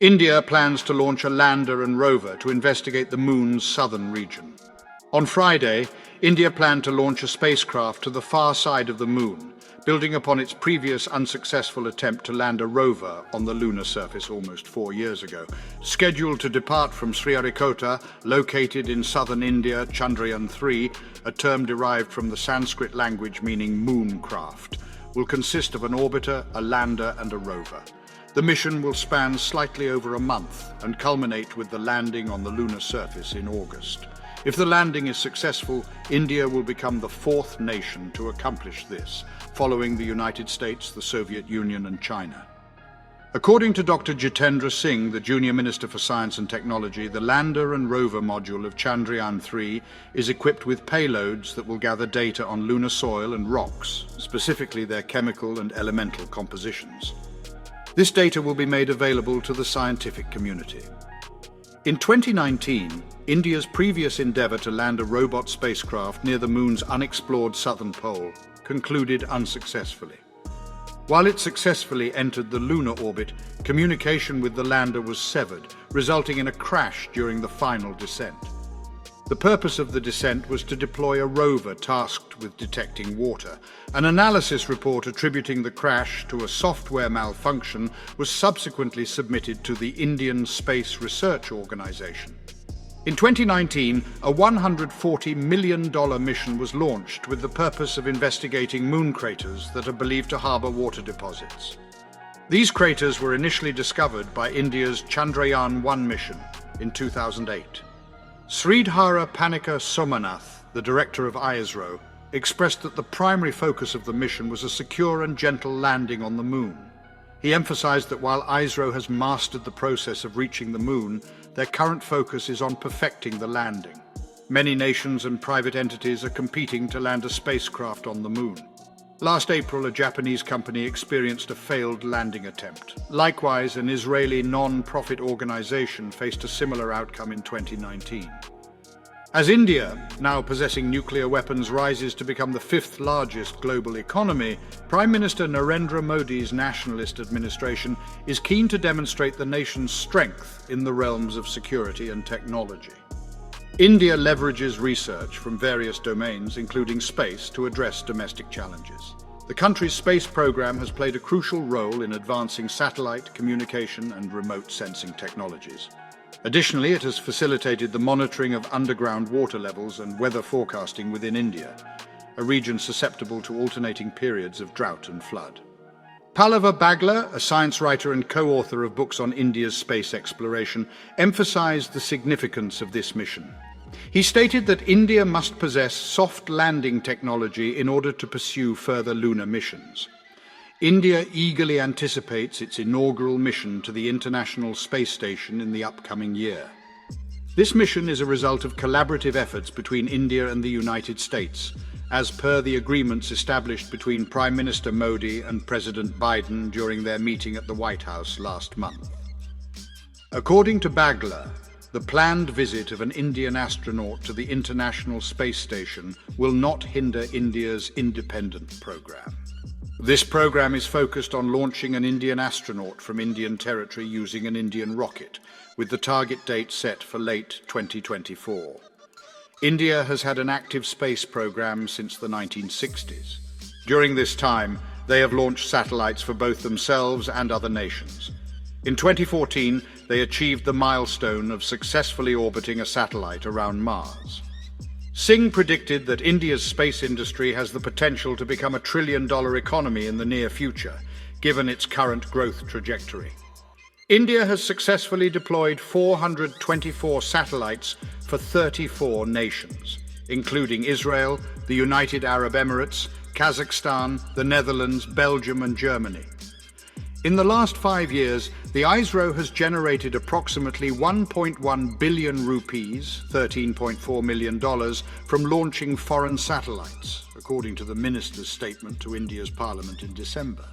India plans to launch a lander and rover to investigate the Moon's southern region. On Friday, India planned to launch a spacecraft to the far side of the Moon, building upon its previous unsuccessful attempt to land a rover on the lunar surface almost 4 years ago. Scheduled to depart from Sriharikota, located in southern India, Chandrayaan 3, a term derived from the Sanskrit language meaning moon craft, will consist of an orbiter, a lander and a rover. The mission will span slightly over a month and culminate with the landing on the lunar surface in August. If the landing is successful, India will become the 4th nation to accomplish this, following the United States, the Soviet Union and China. According to Dr. Jitendra Singh, the Junior Minister for Science and Technology, the lander and rover module of Chandrayaan 3 is equipped with payloads that will gather data on lunar soil and rocks, specifically their chemical and elemental compositions. This data will be made available to the scientific community. In 2019, India's previous endeavour to land a robot spacecraft near the Moon's unexplored southern pole concluded unsuccessfully. While it successfully entered the lunar orbit, communication with the lander was severed, resulting in a crash during the final descent. The purpose of the descent was to deploy a rover tasked with detecting water. An analysis report attributing the crash to a software malfunction was subsequently submitted to the Indian Space Research Organization. In 2019, a $140 million mission was launched with the purpose of investigating moon craters that are believed to harbor water deposits. These craters were initially discovered by India's Chandrayaan-1 mission in 2008. Sridhara Panika Somanath, the director of ISRO, expressed that the primary focus of the mission was a secure and gentle landing on the Moon. He emphasized that while ISRO has mastered the process of reaching the Moon, their current focus is on perfecting the landing. Many nations and private entities are competing to land a spacecraft on the Moon. Last April, a Japanese company experienced a failed landing attempt. Likewise, an Israeli non-profit organization faced a similar outcome in 2019. As India, now possessing nuclear weapons, rises to become the 5th largest global economy, Prime Minister Narendra Modi's nationalist administration is keen to demonstrate the nation's strength in the realms of security and technology. India leverages research from various domains, including space, to address domestic challenges. The country's space program has played a crucial role in advancing satellite, communication, and remote sensing technologies. Additionally, it has facilitated the monitoring of underground water levels and weather forecasting within India, a region susceptible to alternating periods of drought and flood. Pallava Bagla, a science writer and co-author of books on India's space exploration, emphasized the significance of this mission. He stated that India must possess soft landing technology in order to pursue further lunar missions. India eagerly anticipates its inaugural mission to the International Space Station in the upcoming year. This mission is a result of collaborative efforts between India and the United States, as per the agreements established between Prime Minister Modi and President Biden during their meeting at the White House last month. According to Bagla, the planned visit of an Indian astronaut to the International Space Station will not hinder India's independent program. This program is focused on launching an Indian astronaut from Indian territory using an Indian rocket, with the target date set for late 2024. India has had an active space program since the 1960s. During this time, they have launched satellites for both themselves and other nations. In 2014, they achieved the milestone of successfully orbiting a satellite around Mars. Singh predicted that India's space industry has the potential to become a trillion-dollar economy in the near future, given its current growth trajectory. India has successfully deployed 424 satellites for 34 nations, including Israel, the United Arab Emirates, Kazakhstan, the Netherlands, Belgium and Germany. In the last 5 years, the ISRO has generated approximately 1.1 billion rupees, $13.4 million, from launching foreign satellites, according to the Minister's statement to India's Parliament in December.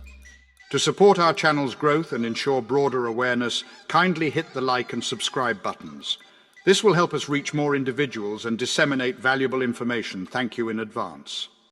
To support our channel's growth and ensure broader awareness, kindly hit the like and subscribe buttons. This will help us reach more individuals and disseminate valuable information. Thank you in advance.